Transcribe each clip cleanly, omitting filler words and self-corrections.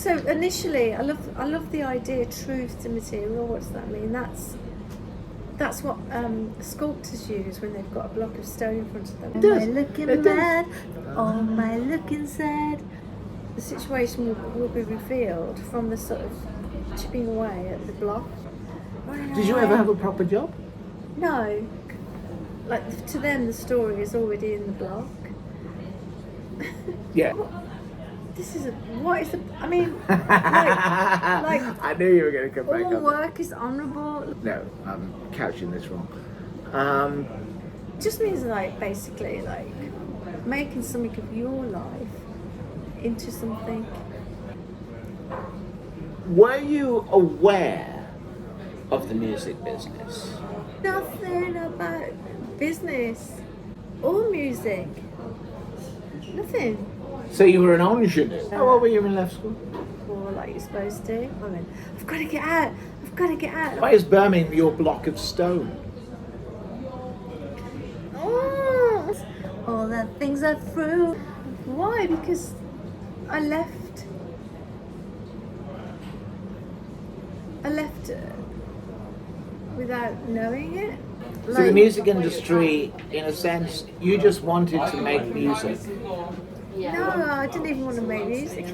So initially, I love the idea truth to material. What does that mean? That's what sculptors use when they've got a block of stone in front of them. It does. Am I looking It mad? Or am I looking sad? The situation will be revealed from the sort of chipping away at the block. Did you ever have a proper job? No. Like, to them, the story is already in the block. Yeah. What is the, I mean, like I knew you were going to come back all on work is honourable. No, I'm couching this wrong. Just means, like, basically, like, making something of your life into something. Were you aware of the music business? Nothing about business or music. Nothing. So you were an ingenue. How old were you when you left school? Or like you're supposed to. I mean, I've got to get out. I've got to get out. Why is Birmingham your block of stone? Oh, all the things I threw. Why? Because I left without knowing it. So the music industry, in a sense, you just wanted to make music. No, I didn't even want to make music.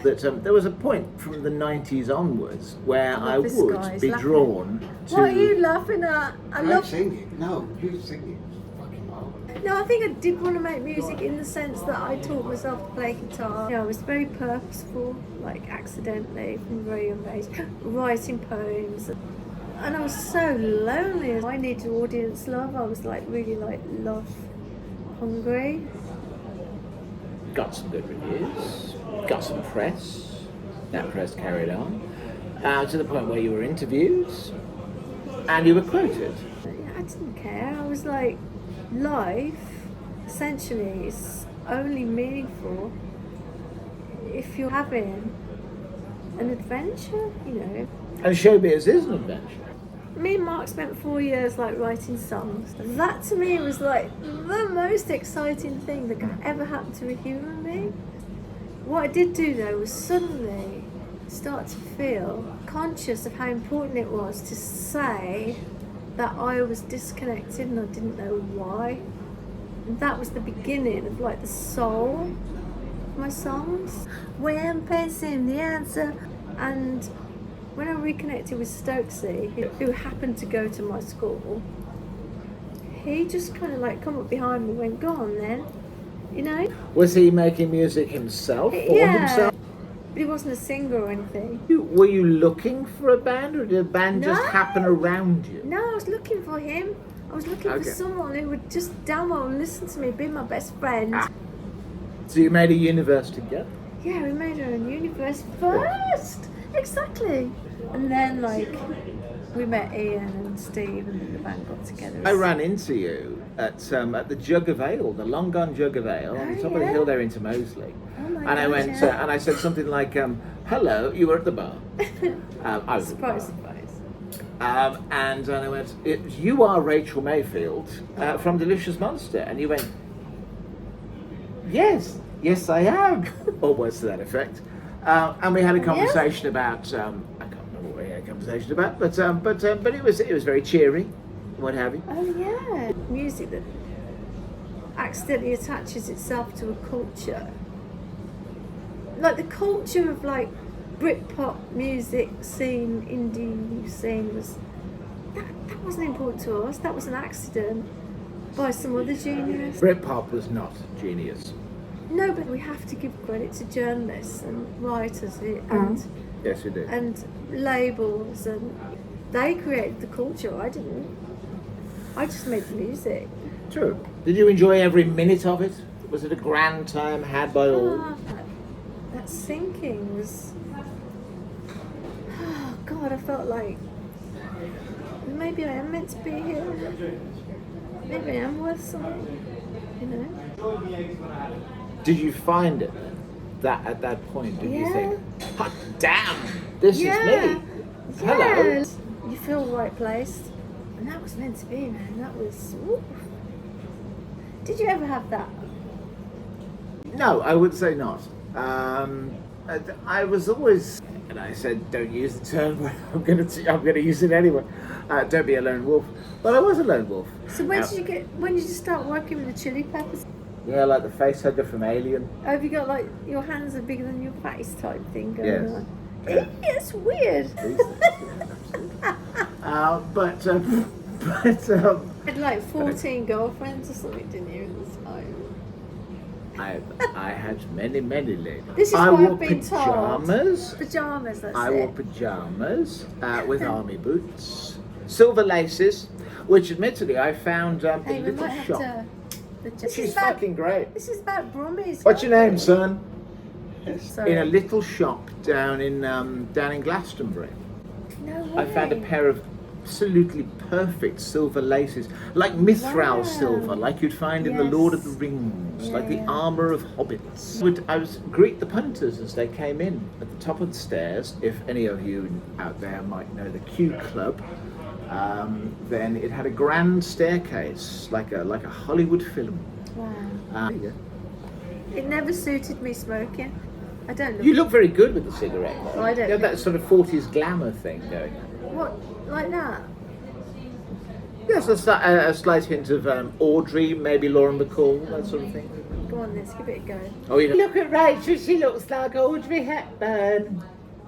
That there was a point from the 90s onwards where I This would guy's be laughing. drawn to... What are you laughing at? I I'm love. singing. No, you singing. Fucking marvelous. No, I think I did want to make music in the sense that I taught myself to play guitar. I was very purposeful, like accidentally from a very young age, writing poems. And I was so lonely. I needed audience love. I was like really like love hungry. Got some good reviews, got some press. That press carried on to the point where you were interviewed and you were quoted. I didn't care. I was like, life essentially is only meaningful if you're having an adventure, you know. And showbiz is an adventure. Me and Mark spent 4 years like writing songs. That to me was like the most exciting thing that could ever happen to a human being. What I did do though was suddenly start to feel conscious of how important it was to say that I was disconnected and I didn't know why. And that was the beginning of like the soul of my songs. When facing the answer. And when I reconnected with Stokesy, who happened to go to my school, he just kind of like come up behind me and went, go on then, you know? Was he making music himself for himself? But he wasn't a singer or anything. Were you looking for a band or did a band just No. happen around you? No, I was looking for him. I was looking Okay. for someone who would just damn well listen to me, be my best friend. So you made a universe together? Yeah, we made our own universe first. Exactly. And then like we met Ian and Steve and then the band got together. I ran into you at the Jug of Ale, the long gone Jug of Ale, on the top of the yeah. hill there into Moseley. Oh my And I gosh, went yeah. and I said something like, hello, you were at the bar. I was Surprise, at the bar. surprise. And I went, you are Rachel Mayfield from Delicious Monster. And you went, yes I am. Or words to that effect. And we had a conversation about, I can't remember what we had a conversation about, but it was very cheery, what have you. Oh yeah, music that accidentally attaches itself to a culture, like the culture of like Britpop music scene, indie scene was that wasn't important to us. That was an accident by some other genius. Britpop was not genius. No, but we have to give credit to journalists and writers and Yes, we do. and labels, and they created the culture. I didn't. I just made the music. True. Did you enjoy every minute of it? Was it a grand time had by all? That sinking was. Oh God, I felt like maybe I am meant to be here. Maybe I am worth something. You know. Did you find it that at that point? Did you Yeah. think, hot damn, this is me? Hello. Yeah. You feel right placed, and that was meant to be, man. That was. Oof. Did you ever have that? No, I would say not. I was always, and I said, don't use the term, but I'm going to use it anyway. Don't be a lone wolf. But I was a lone wolf. So when did you start working with the Chili Peppers? Yeah, like the face hugger from Alien. Have you got like your hands are bigger than your face type thing going Yes. on? It's weird. But You had like 14 girlfriends or something, didn't you, at the time? I had many ladies. This is I what wore I've been pajamas. told. Pajamas, that's I it. wore pajamas with army boots, silver laces, which admittedly I found in Hey, a we little might have shop. to. She's fucking great. This is about Brummies. What's your name, son? Sorry. In a little shop down in Glastonbury. No way. I found a pair of absolutely perfect silver laces, like mithril Wow. silver, like you'd find in the Yes. Lord of the Rings, like the Yeah. armour of hobbits. I was greet the punters as they came in at the top of the stairs. If any of you out there might know the Q Club, then it had a grand staircase, like a Hollywood film. Wow. There you go. It never suited me smoking. I don't look. You look very good with the cigarette. Well, I don't You have that sort of 40s glamour thing going. What? Like that? Yes, a slight hint of Audrey, maybe Lauren McCall, that sort of thing. Go on, let's give it a go. Oh, you look at Rachel, she looks like Audrey Hepburn.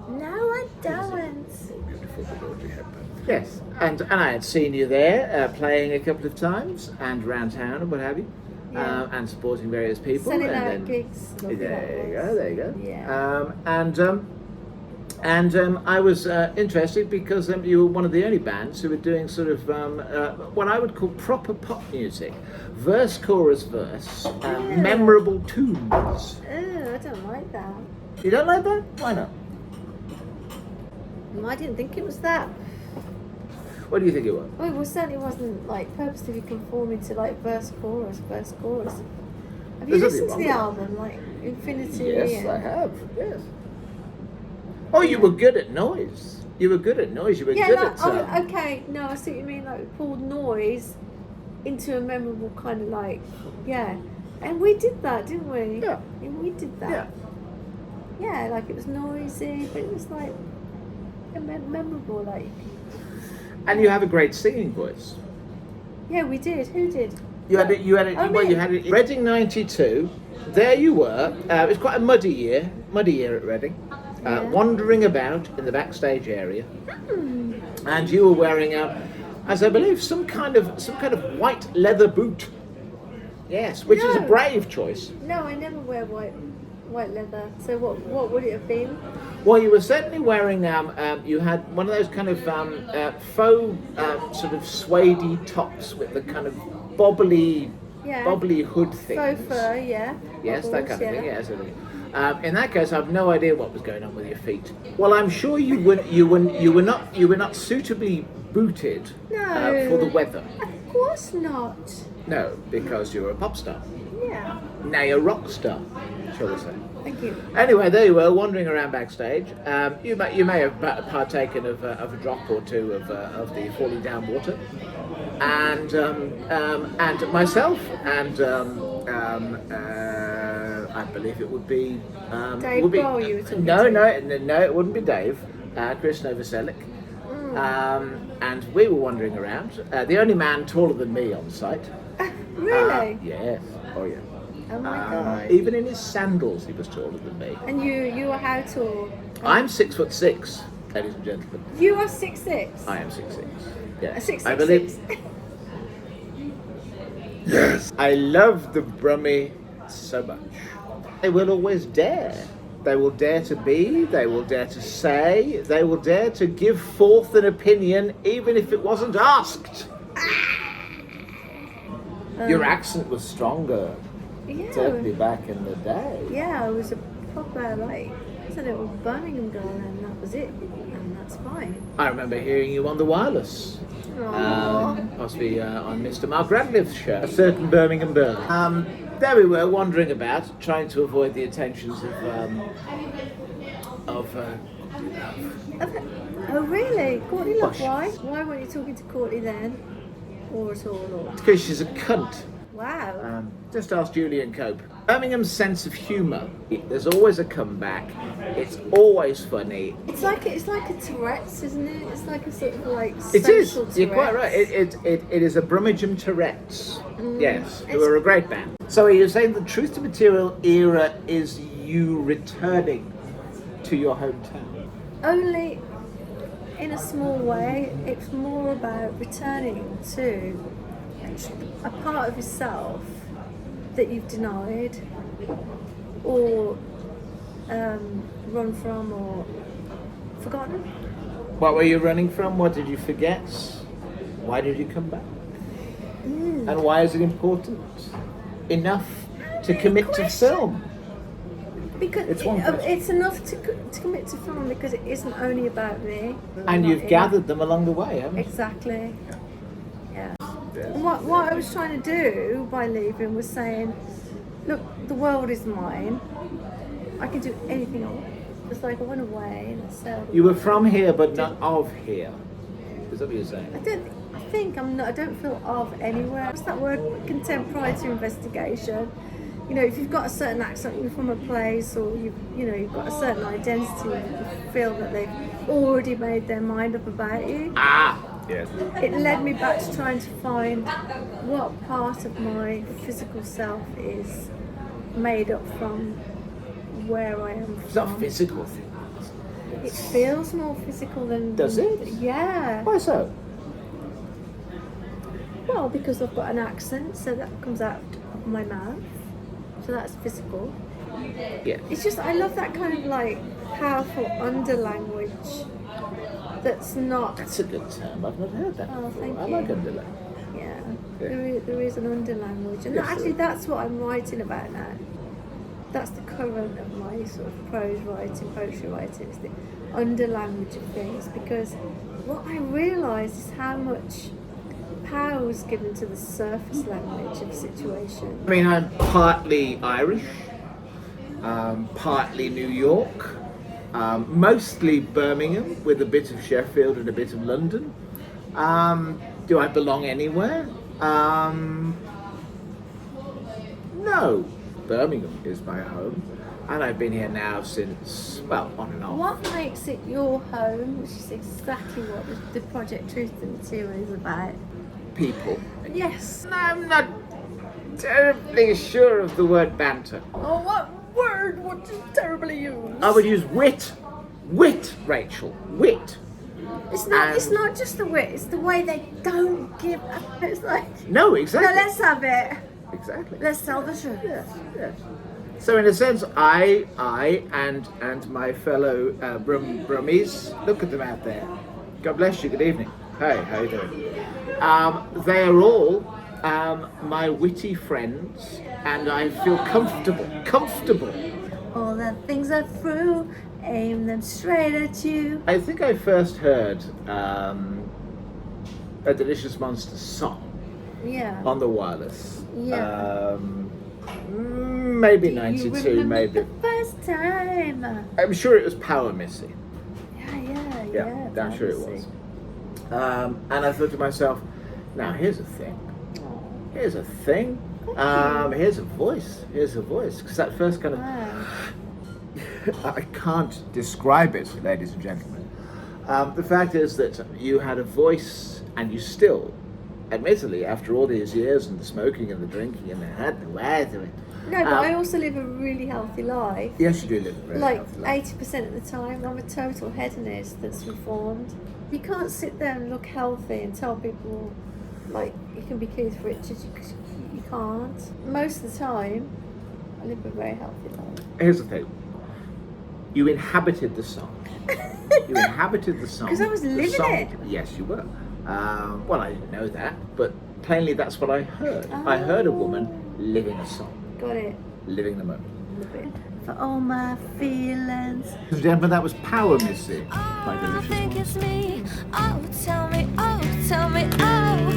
No, I don't. Beautiful with Audrey Hepburn. Yes, and I had seen you there playing a couple of times and around town and what have you, Yeah. and supporting various people. Selling and out then- gigs. Lovely that There you was. go, there you go. Yeah. And I was interested because you were one of the only bands who were doing sort of what I would call proper pop music, verse, chorus, verse, memorable tunes. I don't like that. You don't like that? Why not? I didn't think it was that. What do you think it was? Well, it certainly wasn't like purposely conforming to like verse, chorus. Have you There's listened nothing to the wrong with album, like Infinity? Yes, I have. Yes. Oh, you were good at noise. You were good at noise. You were Yeah, good no, at. okay. No, I see what you mean. Like we pulled noise into a memorable kind of like, yeah. And we did that, didn't we? Yeah. And we did that. Yeah. Yeah, like it was noisy, but it was like memorable. Like, And you have a great singing voice. yeah, we did. Who did? You had it. You had it. Oh, Well, me. you had it. Reading '92. There you were. It was quite a muddy year at Reading. Yeah. Wandering about in the backstage area, Hmm. and you were wearing as I believe, some kind of white leather boot. Yes, which is a No. brave choice. No, I never wear white leather. So what would it have been? Well, you were certainly wearing. You had one of those kind of faux sort of suede tops with the kind of bobbly Yeah. hood things. Faux fur, yeah. Yes, that Bubbles, kind of thing. yeah. Yes. In that case, I have no idea what was going on with your feet. Well, I'm sure you were not suitably booted No. for the weather. Of course not. No, because you're a pop star. Yeah. Nay, a rock star, shall we say. Thank you. Anyway, there you were, wandering around backstage. You may have partaken of a drop or two of the falling down water, and myself, and I believe it would be Dave Grohl you were talking no, to. no, it wouldn't be Dave. Chris Novoselic. And we were wandering around. The only man taller than me on site. Really? Yes. Oh yeah. Oh my god. Even in his sandals, he was taller than me. And you are how tall? I'm 6'6", ladies and gentlemen. You are 6'6". I am 6'6". Yes. A 6'6". I believe. Yes. I love the Brummie so much. They will always dare. They will dare to be, they will dare to say, they will dare to give forth an opinion even if it wasn't asked. Your accent was stronger, certainly Yeah. back in the day. Yeah, I was a proper like, I was a little Birmingham girl, and that was it, and that's fine. I remember hearing you on the wireless. Aww. Possibly on Mr. Mark Radcliffe's show, a certain Birmingham Bird. There we were, wandering about, trying to avoid the attentions of Oh really? Courtney Love, Gosh. why? Why weren't you talking to Courtney then? Or at all? Or? because she's a cunt. Wow. Just ask Julian Cope. Birmingham's sense of humour. There's always a comeback. It's always funny. It's like a Tourette's, isn't it? It's like a sort of like It is. social You're quite right. Tourette's. It is a Brummagem Tourette's. Yes, who It's- are a great band. So you're saying the Truth to Material era is you returning to your hometown? Only in a small way. It's more about returning to a part of yourself that you've denied or run from or forgotten. What were you running from? What did you forget? Why did you come back? And why is it important enough to commit to film? Because It's one question. it's enough to commit to film because it isn't only about me. And Not you've in- gathered them along the way, haven't you? Exactly. Yeah. Yes. And what I was trying to do by leaving was saying, look, the world is mine. I can do anything I want. It's like I went away and I said. You were from here, but not of here. Is that what you're saying? I think I'm not. I don't feel of anywhere. What's that word? Contemporary investigation. You know, if you've got a certain accent, you're from a place, or you've got a certain identity, you feel that they've already made their mind up about you. Ah, yes. It led me back to trying to find what part of my physical self is made up from where I am It's not from. physical thing. It feels more physical than. Does it? Yeah. Why so? Well, because I've got an accent, so that comes out of my mouth. So that's physical. Yeah. It's just, I love that kind of like powerful underlanguage that's not. That's a good term. I've not heard that Oh, before. thank I you. like underlay. Yeah, Yeah. there is an underlanguage. And Yes, there actually, is. that's what I'm writing about now. That's the current of my sort of prose writing, poetry writing, is the underlanguage of things. Because what I realise is how much power was given to the surface language of a situation. I mean, I'm partly Irish, partly New York, mostly Birmingham, with a bit of Sheffield and a bit of London. Do I belong anywhere? No. Birmingham is my home, and I've been here now since, well, on and off. What makes it your home, which is exactly what the project Truth to Material is about. People. Yes. I'm not terribly sure of the word banter. Oh, what word would you terribly use? I would use wit. Wit, Rachel. Wit. It's not. It's And- not just the wit. It's the way they don't give up. It's like, No, no, exactly. let's have it. Exactly. Let's tell the truth. Yes, yes. So in a sense, I and my fellow Brummies, look at them out there. God bless you. Good evening. Hey, how you doing? They are all my witty friends, and I feel comfortable. All the things are through, aim them straight at you. I think I first heard a Delicious Monster song Yeah. on the wireless. Yeah. Maybe Do you 92, remember maybe. the first time? I'm sure it was Power Missy. Yeah. I'm sure it was. And I thought to myself, now here's a thing. Here's a thing. Here's a voice. Because that first kind of, Wow. I can't describe it, ladies and gentlemen. The fact is that you had a voice, and you still, admittedly, after all these years and the smoking and the drinking and the weather. No, but I also live a really healthy life. Yes, you do live a very Like healthy life. 80% of the time, I'm a total hedonist that's reformed. You can't sit there and look healthy and tell people, like, you can be Keith Richards, because you can't. Most of the time, I live a very healthy life. Here's the thing. You inhabited the song. You inhabited the song. 'Cause I was The living song- it. Yes, you were. Well, I didn't know that, but plainly that's what I heard. I heard a woman living a song, Got it. living the moment. Love it. For all my feelings. Ladies and gentlemen, that was Power Missy by I Delicious think Monster. it's me. Oh, tell me, oh, tell me, oh.